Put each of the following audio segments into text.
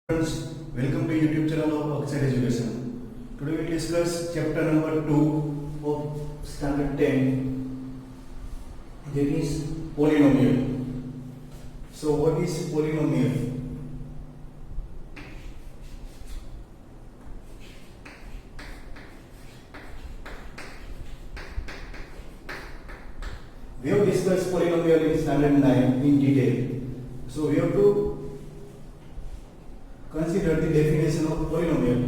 Friends, welcome to YouTube channel of Oxide Education. Today we will discuss chapter number 2 of standard 10. That is polynomial. So what is polynomial? We have discussed polynomial in standard 9 in detail. So we have to consider the definition of polynomial.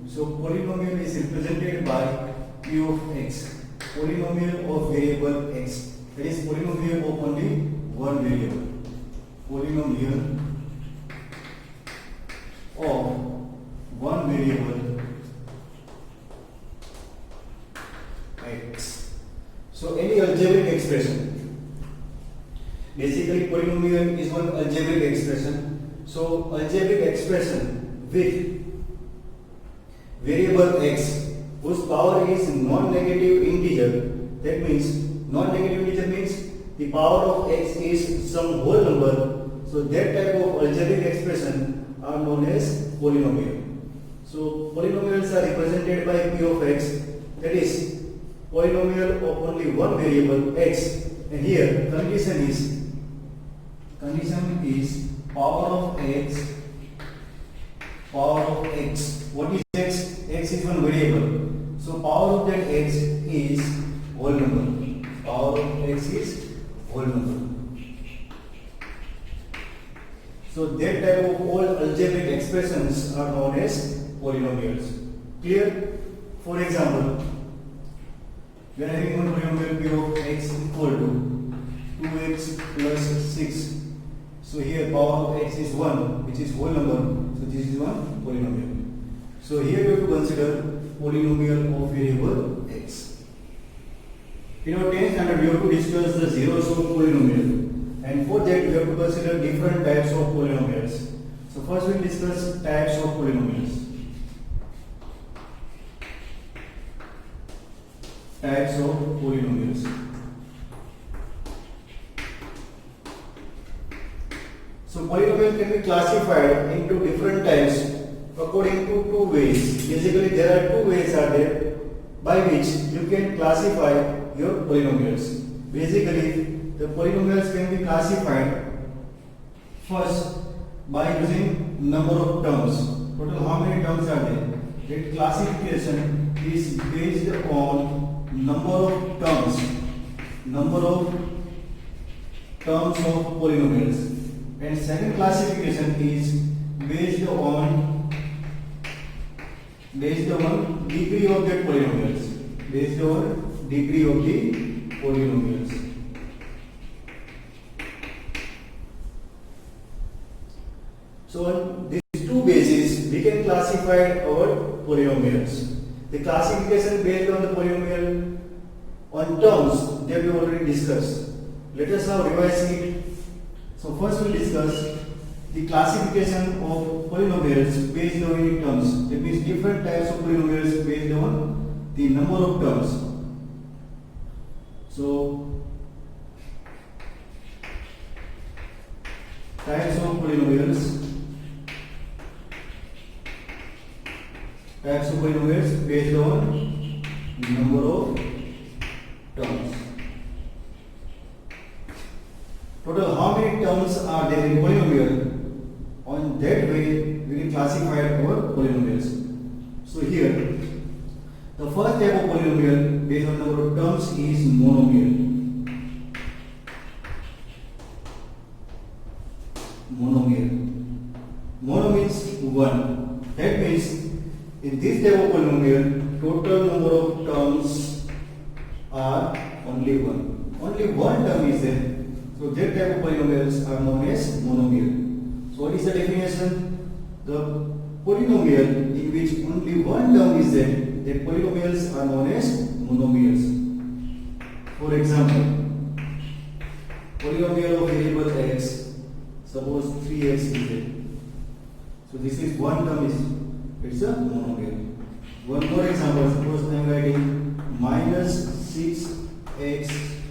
So polynomial is represented by p of x, polynomial of variable x. That is polynomial of only one variable. Polynomial of one variable x. So any algebraic expression. Basically polynomial is one algebraic expression. So algebraic expression with variable x whose power is non-negative integer. That means non-negative integer means the power of x is some whole number. So that type of algebraic expression are known as polynomial. So polynomials are represented by p of x. That is polynomial of only one variable x. And here condition is power of x. What is x? X is one variable. So power of that x is whole number. Power of x is whole number. So that type of all algebraic expressions are known as polynomials. Clear? For example, we are having one polynomial p of x equal to 2x plus 6. So here power of x is 1, which is whole number. So this is one polynomial. So here we have to consider polynomial of variable x. In our 10th standard we have to discuss the zeros of polynomial. And for that we have to consider different types of polynomials. So first we will discuss types of polynomials. Types of polynomials. So polynomial can be classified into different types according to two ways. Basically there are two ways are there by which you can classify your polynomials. Basically the polynomials can be classified first by using number of terms. Total how many terms are there? That classification is based on number of terms of polynomials. And second classification is based on degree of that polynomials. Based on degree of the polynomials. So on these two bases we can classify our polynomials. The classification based on the polynomial on terms that we already discussed. Let us now revise it. So first we will discuss the classification of polynomials based on unit terms. That means different types of polynomials based on the number of terms. So types of polynomials based on number of terms. Total how many terms are there in polynomial? On that way we can classify our polynomials. So here the first type of polynomial based on number of terms is monomial. Mono means one. That means in this type of polynomial total number of terms are only one. Only one term is there. So that type of polynomials are known as monomial. So what is the definition? The polynomial in which only one term is there, that polynomials are known as monomials. For example, polynomial of variable x, suppose 3x is there. So this is one term it's a monomial. One more example, suppose I am writing minus 6x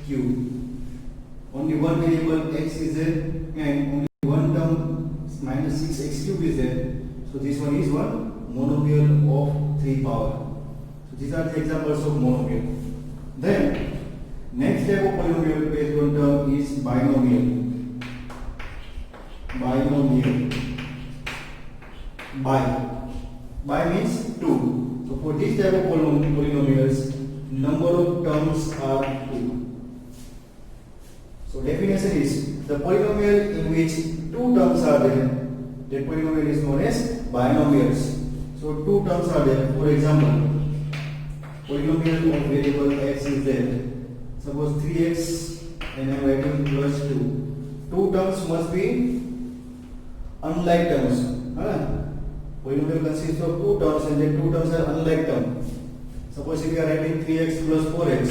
cube. Only one variable x is there and only one term minus 6x cube is there. So this one is one monomial of 3 power. So these are the examples of monomial. Then next type of polynomial based on term is binomial. Binomial. Bi means 2. So for this type of polynomials, number of terms are 2. So definition is the polynomial in which 2 terms are there, that polynomial is known as binomials. So 2 terms are there. For example, polynomial of variable x is there. Suppose 3x and I am writing plus 2. 2 terms must be unlike terms. Polynomial consists of 2 terms and then 2 terms are unlike terms. Suppose if you are writing 3x plus 4x,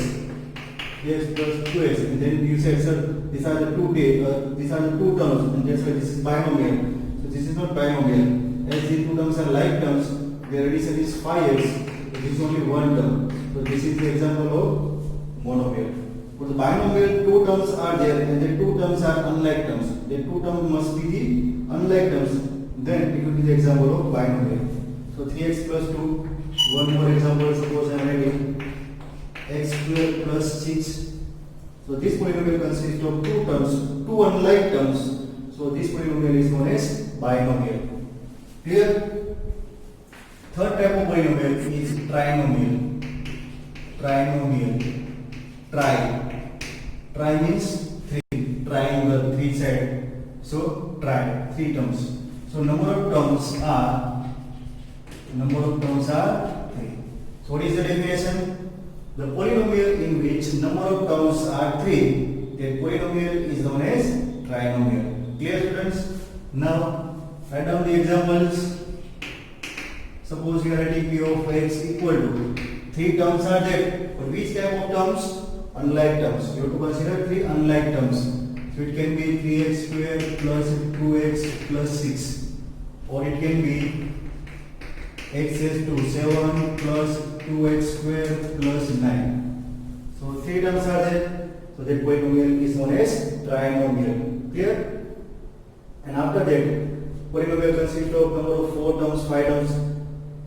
3x plus 2x, and then you say, sir, these are the two terms, and that's why this is binomial. So this is not binomial. As these 2 terms are like terms, their addition is 5x. So this is only one term. So this is the example of monomial. For the binomial, 2 terms are there, and the 2 terms are unlike terms. The 2 terms must be the unlike terms. Then it will be the example of binomial. So 3x plus 2. One more example. Suppose I am writing x square plus 6. So this polynomial consists of 2 terms, 2 unlike terms. So this polynomial is known as binomial. Clear? Third type of polynomial is trinomial. Trinomial. Tri means 3. Triangle, 3 side. So tri, 3 terms. So number of terms are 3. So what is the definition? The polynomial in which number of terms are 3, that polynomial is known as trinomial. Clear, students? Now write down the examples. Suppose you are writing p of x equal to 3 terms are there. For which type of terms? Unlike terms. You have to consider 3 unlike terms. So it can be 3x square plus 2x plus 6. Or it can be x is to 7 plus 2x square plus 9. So 3 terms are there. So that polynomial is known as trinomial. Clear? And after that, polynomial consists of number of 4 terms, 5 terms.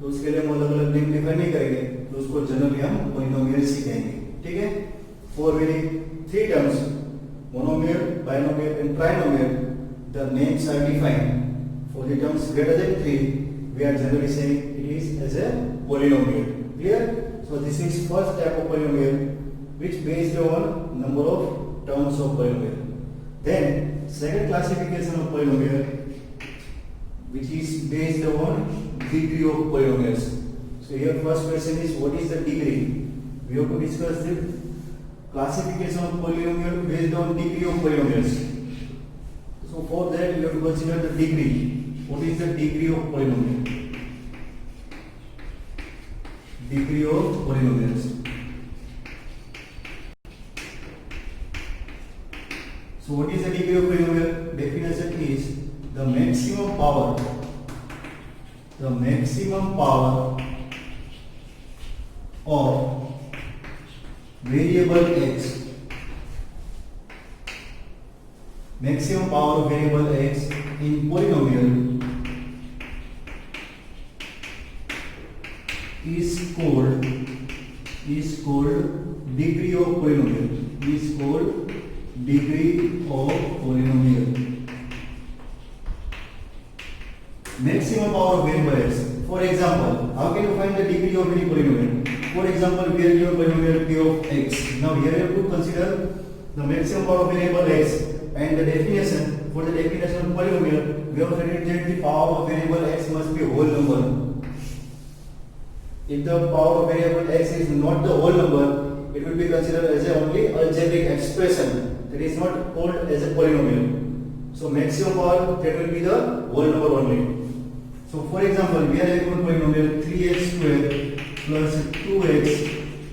तो उसके लिए हम अलग अलग name define नहीं करेंगे, तो उसको जनरली हम पोलिनोमियल सीखेंगे. ठीक है? For very 3 terms, monomial, binomial and trinomial, the names are defined. For the terms greater than 3, we are generally saying it is as a polynomial. Clear? So this is first type of polynomial, which based on number of terms of polynomial. Then second classification of polynomial, which is based on degree of polynomials. So here first question is, what is the degree? We have to discuss the classification of polynomial based on degree of polynomials. So for that we have to consider the degree. What is the degree of polynomial? Degree of polynomials. So what is the degree of polynomial? Definition is the maximum power of variable x. Maximum power of variable x in polynomial is called degree of polynomial. Is called degree of polynomial. Maximum power of variable x. For example, how can you find the degree of any polynomial? For example, we are given polynomial p of x. Now here you have to consider the maximum power of variable x, and the definition for the definition of polynomial, we have stated that the power of variable x must be a whole number. If the power of variable x is not the whole number, it will be considered as a only algebraic expression. That is not called as a polynomial. So maximum power, that will be the whole number only. So for example, we are given polynomial 3x square plus 2x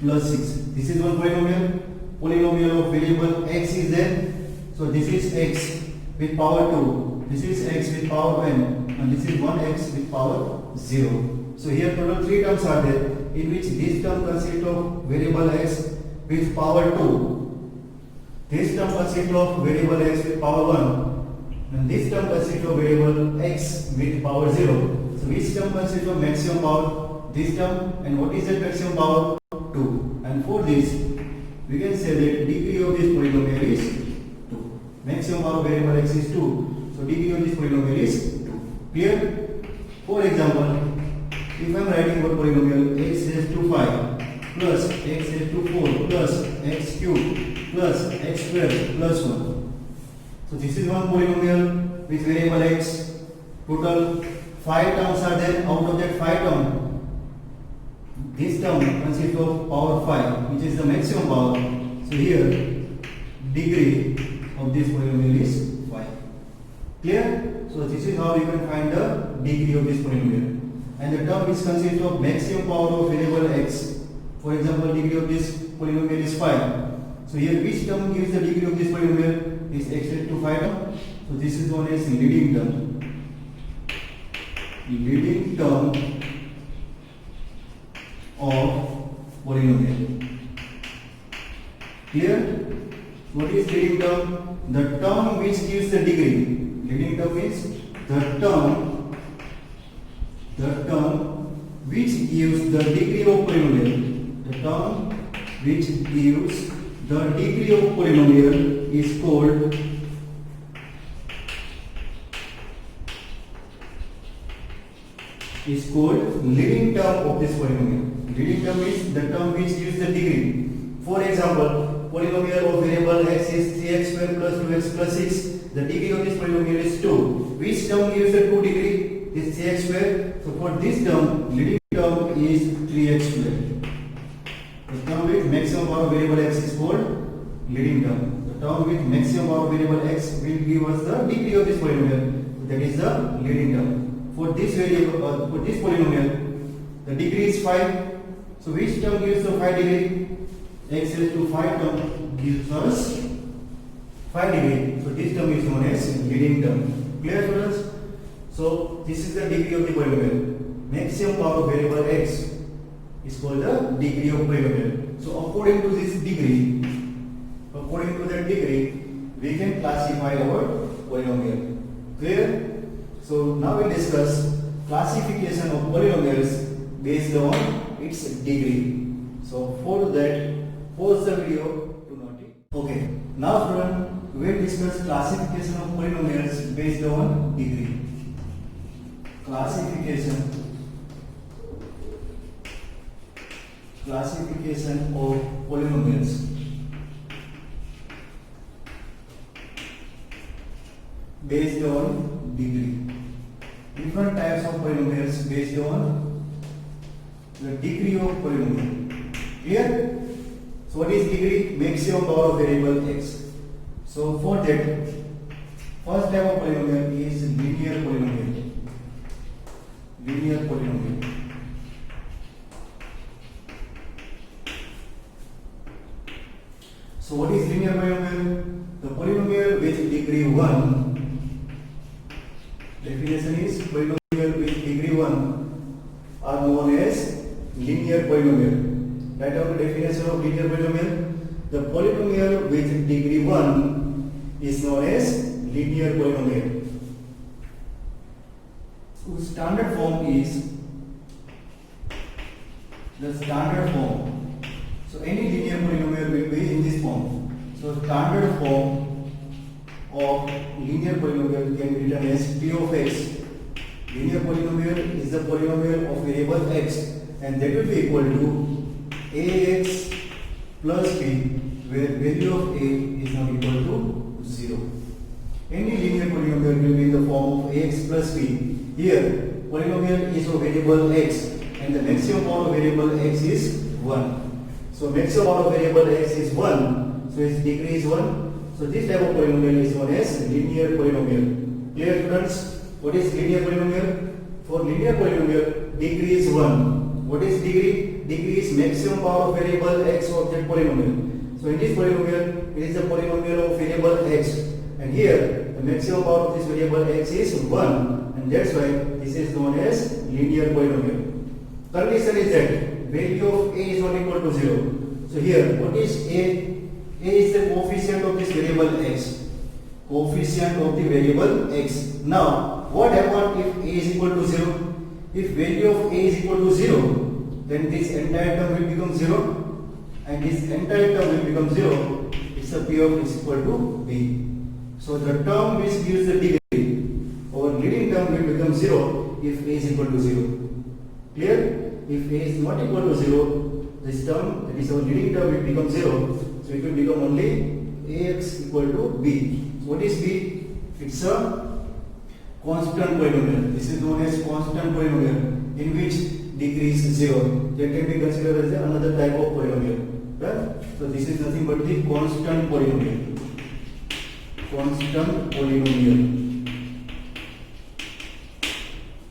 plus 6. This is one polynomial. Polynomial of variable x is there. So this is x with power 2. This is x with power n. And this is 1x with power 0. So here total 3 terms are there, in which this term consists of variable x with power 2. This term consists of variable x with power 1. And this term consists of variable x with power 0. So which term consists of maximum power? This term. And what is the maximum power? 2. And for this, we can say that degree of this polynomial is 2. Maximum power of variable x is 2. So degree of this polynomial is 2. Clear? For example, if I am writing about polynomial x raised to 5 plus x raised to 4 plus x cube plus x squared plus 1. So this is one polynomial with variable x. Total 5 terms are there. Out of that 5 terms, this term consists of power 5, which is the maximum power. So here, degree of this polynomial is 5. Clear? So this is how you can find the degree of this polynomial. And the term which consists of maximum power of variable x. For example, degree of this polynomial is 5. So here, which term gives the degree of this polynomial? Is x raised to 5 term. So this is known as leading term. Leading term of polynomial. Clear? What is leading term? The term which gives the degree. Leading term means the term which gives the degree of polynomial. The term which gives the degree of polynomial is called leading term of this polynomial. Leading term is the term which gives the degree. For example, polynomial of variable x is 3x square plus 2x plus 6. The degree of this polynomial is 2. Which term gives the 2 degree? This 3x square. So for this term, leading term is 3x square. The term with maximum power of variable x is called leading term. The term with maximum power of variable x will give us the degree of this polynomial. That is the leading term. For this variable, for this polynomial, the degree is 5. So which term gives the 5 degree? X raised to 5 term gives us 5 degree. So this term is known as leading term. Clear, students? So this is the degree of the polynomial. Maximum power of variable x is called the degree of polynomial. So according to this degree, we can classify our polynomial. Clear? So now we discuss classification of polynomials based on its degree. So for that, pause the video to note it. Okay. Now student, we will discuss classification of polynomials based on degree. Classification of polynomials based on degree. Different types of polynomials based on the degree of polynomial. Clear? So what is degree? Maximum power of variable x. So for that, first type of polynomial is linear polynomial. Linear polynomial. So what is linear polynomial? The polynomial with degree 1. Definition is polynomial with degree 1 are known as linear polynomial. Write out the definition of linear polynomial. The polynomial with degree 1 is known as linear polynomial. So standard form is the standard form. So any linear polynomial will be in this form. So standard form of linear polynomial can be written as p of x. Linear polynomial is the polynomial of variable x, and that will be equal to ax plus b, where value of a is not equal to 0. Any linear polynomial will be in the form of ax plus b. Here, polynomial is of variable x, and the maximum power of variable x is 1. So maximum power of variable x is 1. So its degree is 1. So this type of polynomial is known as linear polynomial. Clear, students? What is linear polynomial? For linear polynomial, degree is 1. What is degree? Degree is maximum power of variable x of that polynomial. So in this polynomial, it is the polynomial of variable x. And here, the maximum power of this variable x is 1. And that's why this is known as linear polynomial. Condition is that value of a is not equal to 0. So here, what is a? A is the coefficient of this variable x. Coefficient of the variable x. Now, what happens if a is equal to 0? If value of a is equal to 0, then this entire term will become 0, and this entire term will become 0. It's a p of x equal to b. So the term which gives the degree, our leading term will become 0 if a is equal to 0. Clear? If a is not equal to 0, this term, that is our leading term, will become 0. So it will become only ax equal to b. So what is b? It's a constant polynomial. This is known as constant polynomial in which degree is 0. That can be considered as another type of polynomial. Right? So this is nothing but the constant polynomial. Constant polynomial.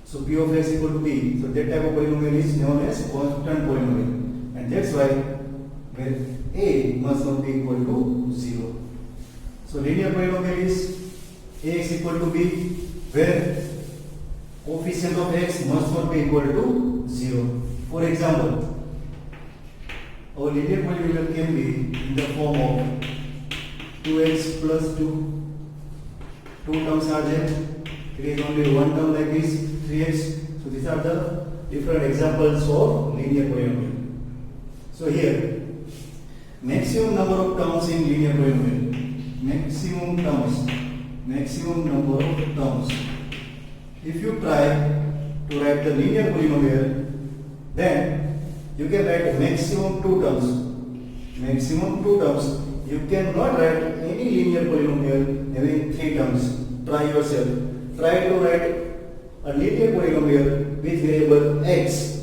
So p of x equal to b. So that type of polynomial is known as constant polynomial, and that's why where a must not be equal to 0. So linear polynomial is ax equal to b, where coefficient of x must not be equal to 0. For example, our linear polynomial can be in the form of 2x plus 2. Two terms are there. It is only one term like this, 3x. So these are the different examples of linear polynomial. So here, maximum number of terms in linear polynomial. Maximum number of terms. If you try to write the linear polynomial, then you can write maximum 2 terms. Maximum 2 terms. You cannot write any linear polynomial having 3 terms. Try yourself. Try to write a linear polynomial with variable x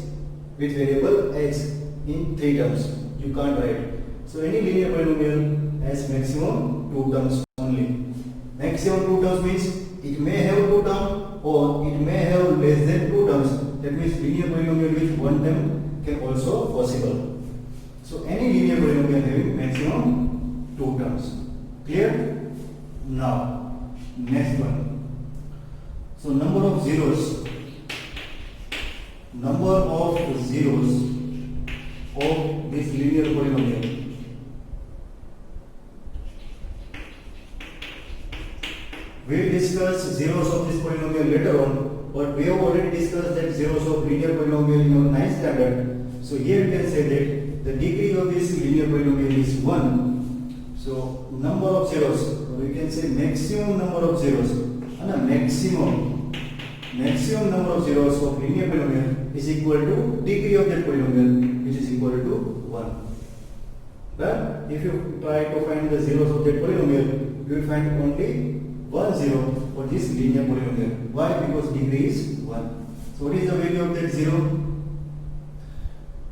in 3 terms. You can't write. So any linear polynomial has maximum 2 terms only. Maximum 2 terms means it may have 2 terms or it may have less than 2 terms. That means linear polynomial with 1 term can also possible. So any linear polynomial having maximum 2 terms. Clear? Now, next one. So number of zeros of this linear polynomial. We will discuss zeros of this polynomial later on, but we have already discussed that zeros of linear polynomial in our 9th standard. So here we can say that the degree of this linear polynomial is 1. So number of zeros, we can say maximum number of zeros, and maximum number of zeros of linear polynomial is equal to degree of that polynomial, which is equal to 1. But if you try to find the zeros of that polynomial, you will find only 1 0 for this linear polynomial. Why? Because degree is 1. So what is the value of that 0?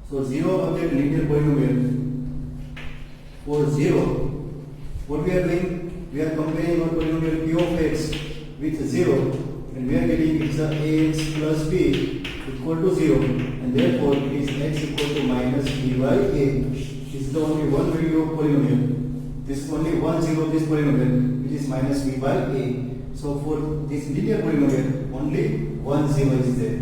So 0 of that linear polynomial, for 0, what we are doing? We are comparing our polynomial p of x with 0, and we are getting it's a ax plus b equal to 0, and therefore it is x equal to minus b by a. This is the only one value of polynomial. This is only 1 0 of this polynomial, which is minus b by a. So for this linear polynomial, only 1 0 is there.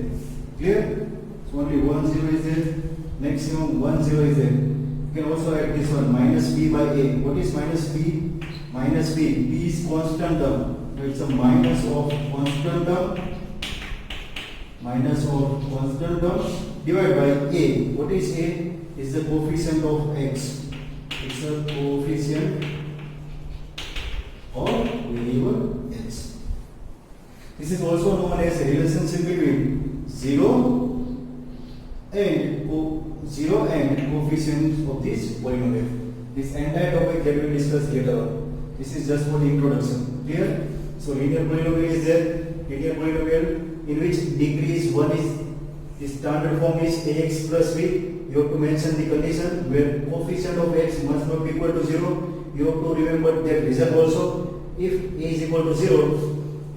Clear? So only 1 0 is there. Maximum 1 0 is there. You can also add this one, minus b by a. What is minus b? Minus b. B is constant term. So it's a minus of constant term. Minus of constant term divided by a. What is a? Is the coefficient of x. It's a coefficient of variable x. This is also known as a relationship between 0 and coefficients of this polynomial. This entire topic that we will discuss later on. This is just for the introduction. Clear? So linear polynomial is there. Linear polynomial in which degree is 1 is the standard form is ax plus b. You have to mention the condition where coefficient of x must not be equal to 0. You have to remember that result also. If a is equal to 0,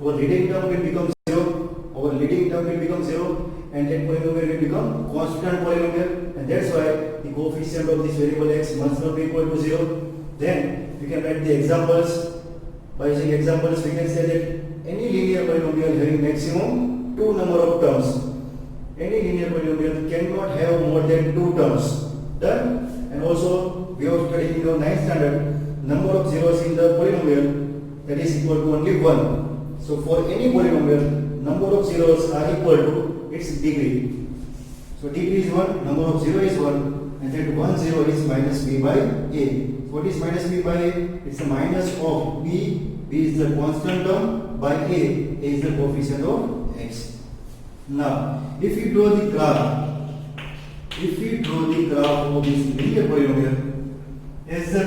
our leading term will become 0. Our leading term will become 0, and that polynomial will become constant polynomial, and that's why the coefficient of this variable x must not be equal to 0. Then we can write the examples. By using examples, we can say that any linear polynomial having maximum 2 number of terms. Any linear polynomial cannot have more than 2 terms. Done? And also we have studied in our 9th standard number of zeros in the polynomial, that is equal to only 1. So for any polynomial, number of zeros are equal to its degree. So degree is 1, number of 0 is 1, and that 1 0 is minus b by a. So what is minus b by a? It's the minus of b. B is the constant term by a is the coefficient of x. Now, if we draw the graph of this linear polynomial, as the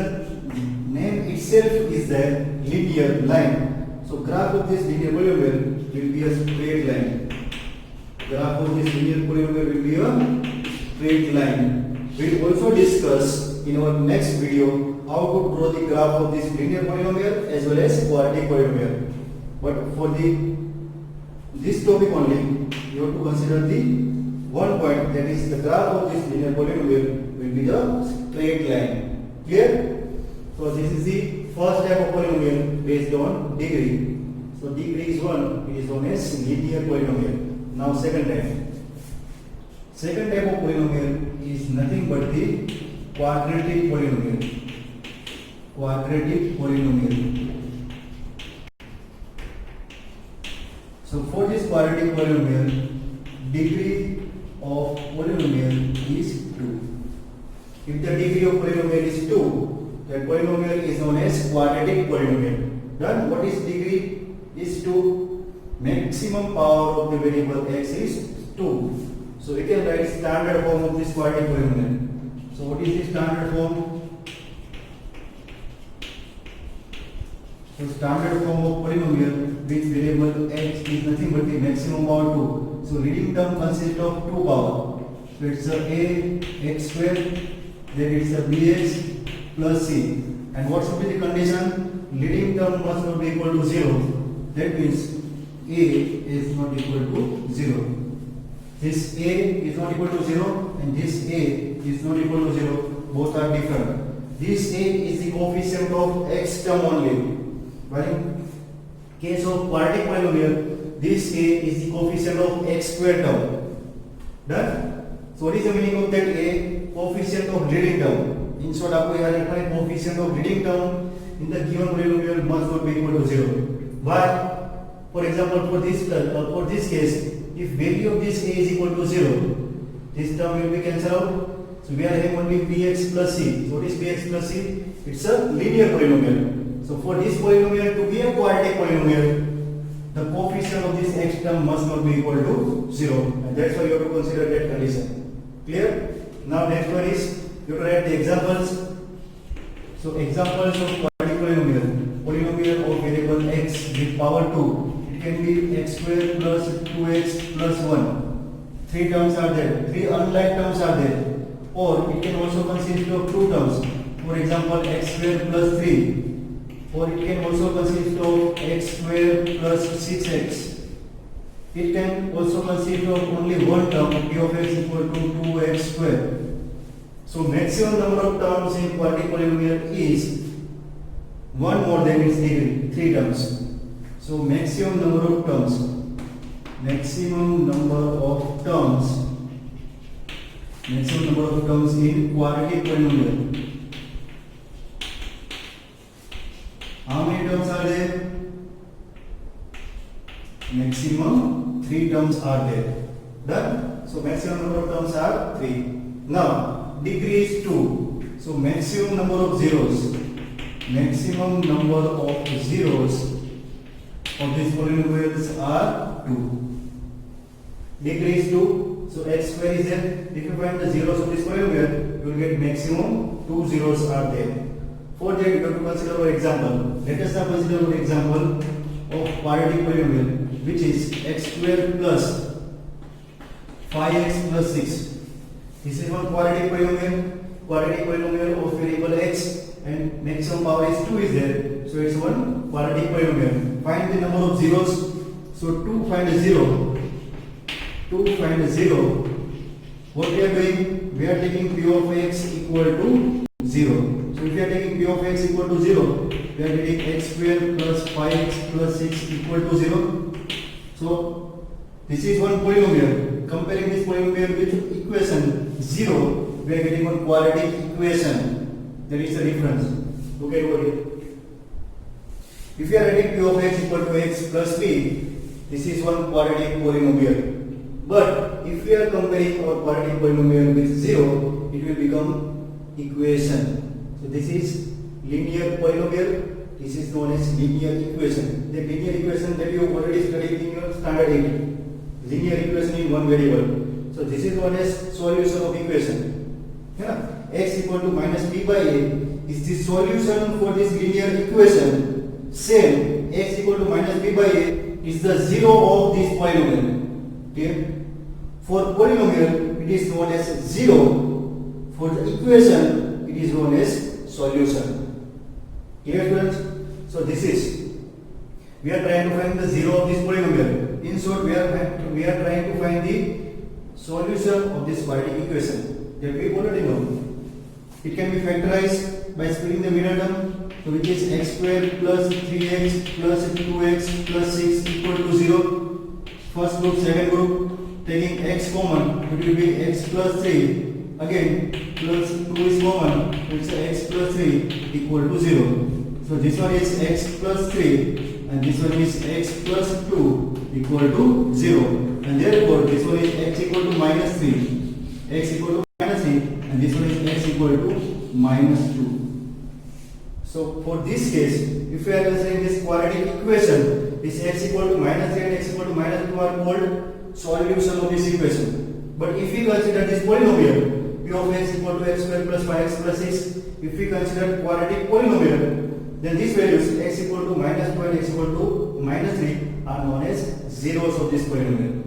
name itself is the linear line. So graph of this linear polynomial will be a straight line. Graph of this linear polynomial will be a straight line. We will also discuss in our next video how to draw the graph of this linear polynomial as well as quadratic polynomial. But for this topic only, you have to consider the one point, that is the graph of this linear polynomial will be the straight line. Clear? So this is the first type of polynomial based on degree. So degree is 1, it is known as linear polynomial. Now second type. Second type of polynomial is nothing but the quadratic polynomial. Quadratic polynomial. So for this quadratic polynomial, degree of polynomial is 2. If the degree of polynomial is 2, that polynomial is known as quadratic polynomial. Then what is degree? Is 2. Maximum power of the variable x is 2. So we can write standard form of this quadratic polynomial. So what is the standard form? So standard form of polynomial with variable x is nothing but the maximum power 2. So leading term consists of 2 power. So it's a x square, then it's a bx plus c. And what should be the condition? Leading term must not be equal to 0. That means a is not equal to 0. This a is not equal to 0 and this a is not equal to 0. Both are different. This a is the coefficient of x term only. But in case of quadratic polynomial, this a is the coefficient of x square term. Done? So what is the meaning of that a? Coefficient of leading term. In short, आपको याद रखना है coefficient of leading term in the given polynomial must not be equal to 0. Why? For example, for this case, if value of this a is equal to 0, this term will be cancelled out. So we are having only bx plus c. So what is bx plus c? It's a linear polynomial. So for this polynomial to be a quadratic polynomial, the coefficient of this x term must not be equal to 0. And that's why you have to consider that condition. Clear? Now next one is you have to write the examples. So examples of quadratic polynomial. Polynomial of variable x with power 2. It can be x square plus 2x plus 1. 3 terms are there. 3 unlike terms are there. Or it can also consist of 2 terms. For example, x square plus 3. Or it can also consist of x square plus 6x. It can also consist of only one term, p of x equal to 2x square. So maximum number of terms in quadratic polynomial is one more than its degree, 3 terms. So maximum number of terms in quadratic polynomial. How many terms are there? Maximum 3 terms are there. Done? So maximum number of terms are 3. Now degree is 2. So maximum number of zeros. Maximum number of zeros of these polynomials are 2. Degree is 2. So x square is there. If you find the zeros of this polynomial, you will get maximum 2 zeros are there. For that, you have to consider our example. Let us now consider our example of quadratic polynomial, which is x square plus 5x plus 6. This is one quadratic polynomial of variable x, and maximum power is 2 is there. So it's one quadratic polynomial. Find the number of zeros. So to find a zero, what we are doing? We are taking p of x equal to 0. So if we are taking p of x equal to 0, we are getting x square plus 5x plus 6 equal to 0. So this is one polynomial. Comparing this polynomial with equation 0, we are getting one quadratic equation. That is the difference. Look at over here. If you are writing p of x equal to x plus b, this is one quadratic polynomial. But if we are comparing our quadratic polynomial with 0, it will become equation. So this is linear polynomial. This is known as linear equation. The linear equation that you have already studied in your standard 8. Linear equation in one variable. So this is known as solution of equation. Yeah. X equal to minus b by a is the solution for this linear equation. Same, x equal to minus b by a is the zero of this polynomial. Okay. For polynomial, it is known as zero. For the equation, it is known as solution. Clear, students? So this is, we are trying to find the zero of this polynomial. In short, we are trying to find the solution of this quadratic equation that we already know. It can be factorized by splitting the middle term, so which is x squared plus 3x plus 2x plus 6 equal to 0. First group, second group, taking x common, it will be x plus 3. Again, plus 2 is common, it's x plus 3 equal to 0. So this one is x plus 3 and this one is x plus 2 equal to 0. And therefore, this one is x equal to minus 3. X equal to minus 3 and this one is x equal to minus 2. So for this case, if we are considering this quadratic equation, this x equal to minus 3 and x equal to minus 2 are called solution of this equation. But if we consider this polynomial, p of x equal to x square plus 5x plus 6, if we consider quadratic polynomial, then these values x equal to minus 2 and x equal to minus 3 are known as zeros of this polynomial.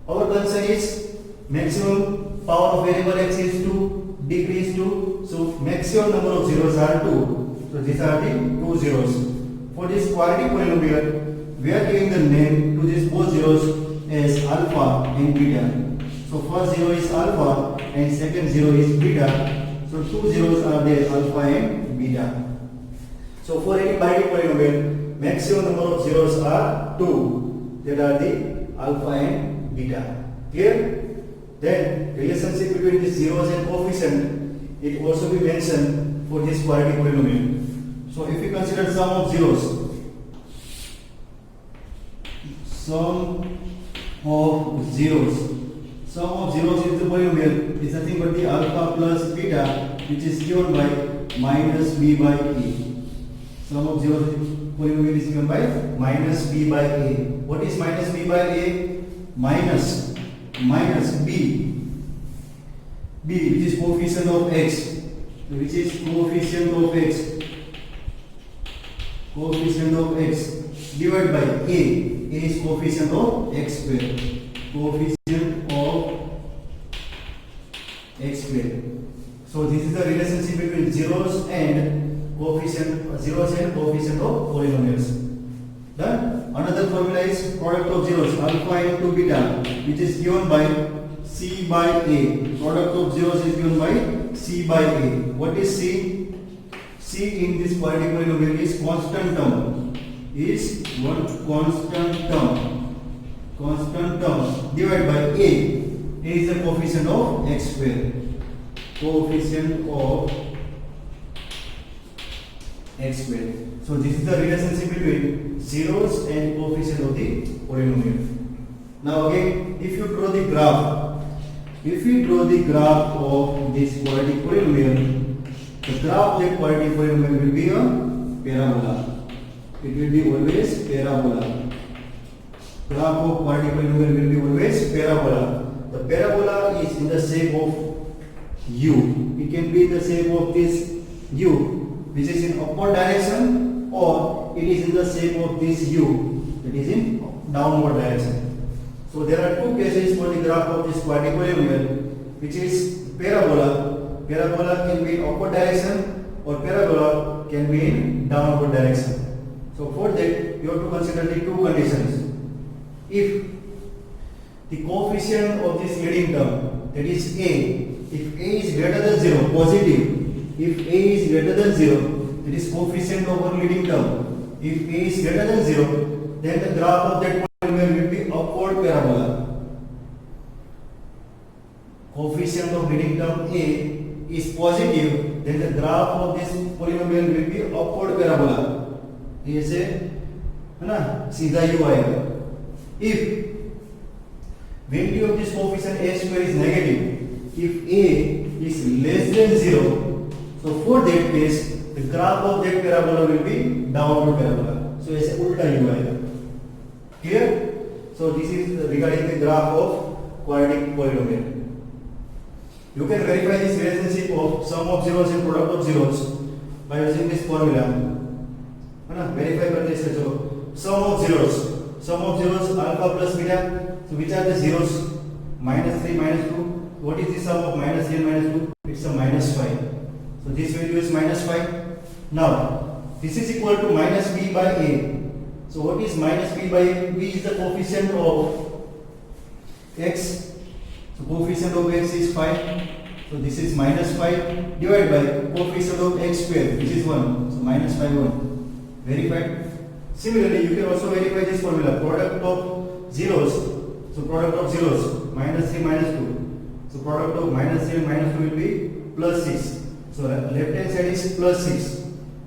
Our concern is maximum power of variable x is 2, decrease 2, so maximum number of zeros are 2. So these are the two zeros. For this quadratic polynomial, we are giving the name to these both zeros as alpha and beta. So first zero is alpha and second zero is beta. So two zeros are there, alpha and beta. So for any quadratic polynomial, maximum number of zeros are 2. That are the alpha and beta. Clear? Then relationship between these zeros and coefficient, it also be mentioned for this quadratic polynomial. So if we consider sum of zeros, sum of zeros is the polynomial, is nothing but the alpha plus beta, which is given by minus b by a. Sum of zeros polynomial is given by minus b by a. What is minus b by a? Minus b, which is coefficient of x, divided by a is coefficient of x square, So this is the relationship between zeros and coefficient of polynomials. Then another formula is product of zeros, alpha into beta, which is given by c by a. Product of zeros is given by c by a. What is c? C in this quadratic polynomial is constant term. Constant term divided by a. A is the coefficient of x square. So this is the relationship between zeros and coefficient of the polynomial. Now again, if you draw the graph, of this quadratic polynomial, the graph of that quadratic polynomial will be a parabola. It will be always parabola. Graph of quadratic polynomial will be always parabola. The parabola is in the shape of u. It can be in the shape of this u, which is in upward direction, or it is in the shape of this u, that is in downward direction. So there are two cases for the graph of this quadratic polynomial, which is parabola. Parabola can be in upward direction, or parabola can be in downward direction. So for that, you have to consider the two conditions. If the coefficient of this leading term, that is a, if a is greater than 0, positive, if a is greater than 0, that is coefficient of our leading term. If a is greater than 0, then the graph of that polynomial will be upward parabola. Coefficient of leading term a is positive, then the graph of this polynomial will be upward parabola. ऐसे है ना, सीधा you आएगा. If value of this coefficient a square is negative. If a is less than 0, so for that case the graph of that parabola will be downward parabola. So ऐसे उल्टा ही आएगा. Clear? So this is regarding the graph of quadratic polynomial. You can verify this relationship of sum of zeros and product of zeros by using this formula. है ना? Verify करते हैं चलो. Sum of zeros alpha plus beta. So which are the zeros? -3, -2. What is the sum of -3 and -2? It's a -5. So this value is -5. Now this is equal to -b by a. So what is -b by a? B is the coefficient of x. So coefficient of x is 5. So this is -5 divided by coefficient of x square, which is 1. So -5 1. Verified. Similarly, you can also verify this formula. Product of zeros. So product of zeros -3 -2. So product of -3 and -2 will be +6. So left hand side is +6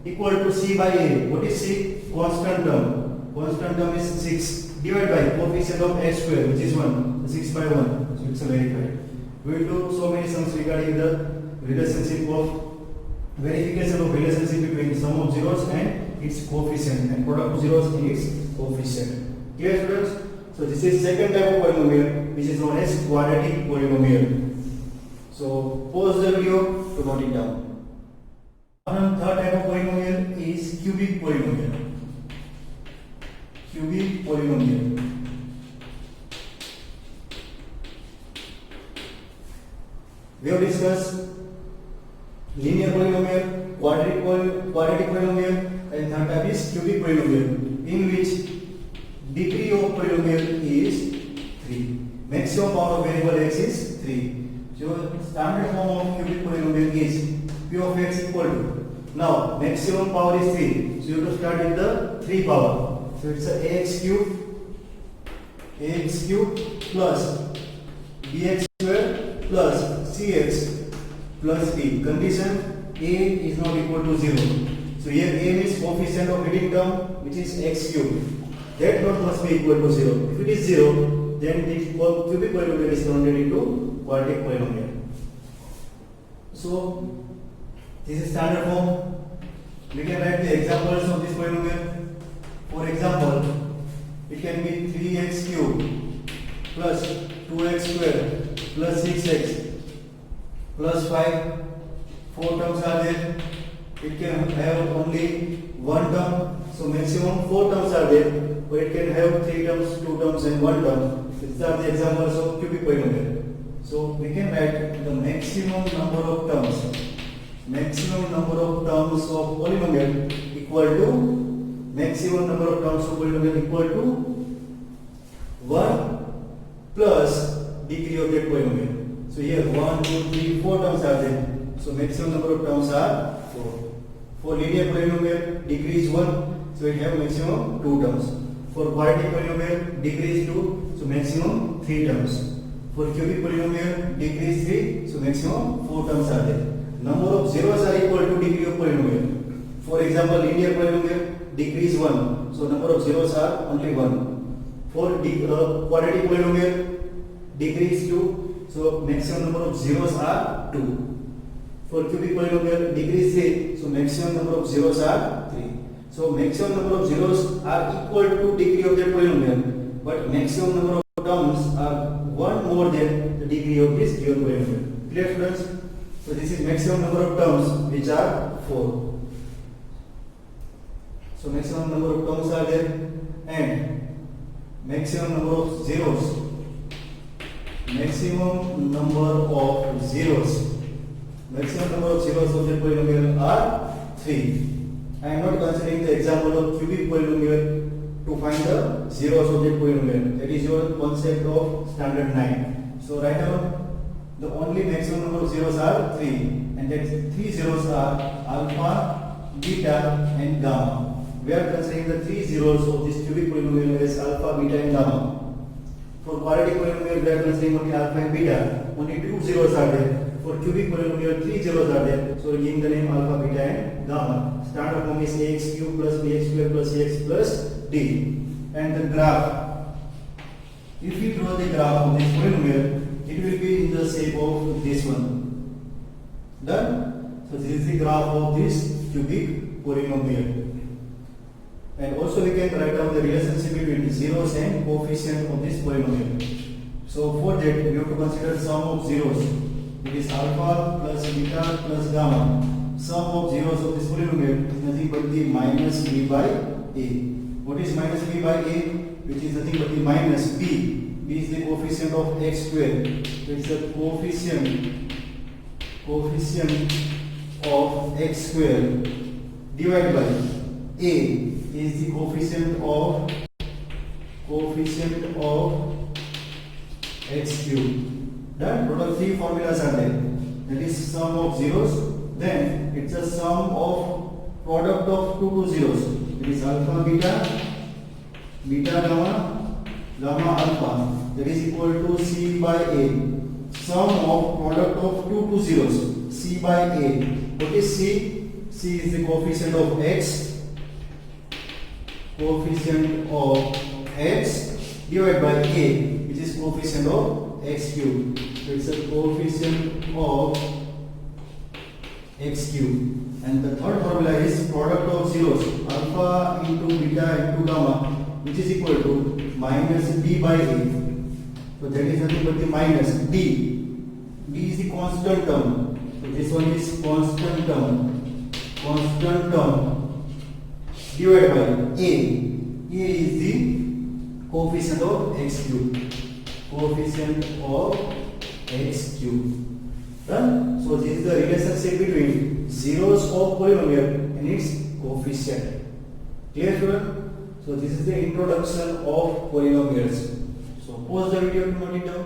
equal to c by a. What is c? Constant term. Constant term is 6 divided by coefficient of x square, which is 1. So 6 by 1. So it's verified. We will do so many sums regarding the relationship of verification of relationship between sum of zeros and its coefficient and product of zeros and its coefficient. Clear, students? So this is second type of polynomial, which is known as quadratic polynomial. So pause the video to note it down. And third type of polynomial is cubic polynomial. Cubic polynomial. We have discussed linear polynomial, quadratic polynomial, and third type is cubic polynomial, in which degree of polynomial is 3. Maximum power of variable x is 3. So standard form of cubic polynomial is p of x equal to, now maximum power is 3. So you have to start with the 3 power. So it's a ax cube plus bx square plus cx plus d. Condition a is not equal to 0. So here a is coefficient of leading term, which is x cube. That not must be equal to 0. If it is 0, then this cubic polynomial is converted into quadratic polynomial. So this is standard form. We can write the examples of this polynomial. For example, it can be 3x cube plus 2x square plus 6x plus 5. 4 terms are there. It can have only one term. So maximum 4 terms are there. Or it can have 3 terms, 2 terms and 1 term. These are the examples of cubic polynomial. So we can write the maximum number of terms. Maximum number of terms of polynomial equal to maximum number of terms of polynomial equal to 1 plus degree of that polynomial. So here 1, 2, 3, 4 terms are there. So maximum number of terms are 4. For linear polynomial, degree is 1. So it have maximum 2 terms. For quadratic polynomial, degree is 2. So maximum 3 terms. For cubic polynomial, degree is 3. So maximum 4 terms are there. Number of zeros are equal to degree of polynomial. For example, linear polynomial, degree is 1. So number of zeros are only 1. For quadratic polynomial, degree is 2. So maximum number of zeros are 2. For cubic polynomial, degree is 3. So maximum number of zeros are 3. So maximum number of zeros are equal to degree of that polynomial, but maximum number of terms are 1 more than the degree of this given polynomial. Clear, students? So this is maximum number of terms, which are 4. So maximum number of terms are there, and maximum number of zeros. Maximum number of zeros. Maximum number of zeros of the polynomial are 3. I am not considering the example of cubic polynomial to find the zeros of the polynomial. That is your concept of standard 9. So right now, the only maximum number of zeros are 3, and that 3 zeros are alpha, beta, and gamma. We are considering the 3 zeros of this cubic polynomial as alpha, beta, and gamma. For quadratic polynomial, we are considering only alpha and beta. Only 2 zeros are there. For cubic polynomial, 3 zeros are there. So we are giving the name alpha, beta, and gamma. Standard form is ax cube plus bx square plus cx plus d. And the graph. If we draw draw the graph of this polynomial, it will be in the shape of this one. Done? So this is the graph of this cubic polynomial. And also we can write down the relationship between zeros and coefficient of this polynomial. So for that we have to consider sum of zeros. It is alpha plus beta plus gamma. Sum of zeros of this polynomial is nothing but the minus b by a. What is minus b by a? Which is nothing but the minus b. B is the coefficient of x square. So it's the coefficient of x square divided by a is the coefficient of x cube. Done. Total three formulas are there. That is sum of zeros. Then it's a sum of product of two zeros. It is alpha beta gamma alpha. That is equal to c by a. Sum of product of two zeros. C by a. What is c? C is the coefficient of x. Divided by a, which is coefficient of x cube. So it's a coefficient of x cube. And the third formula is product of zeros, alpha into beta into gamma, which is equal to minus d by a. So that is nothing but the minus d. D is the constant term. So this one is constant term divided by a. A is the coefficient of x cube. Done. So this is the relationship between zeros of polynomial and its coefficient. Clear, student? So this is the introduction of polynomials. So pause the video to note it down.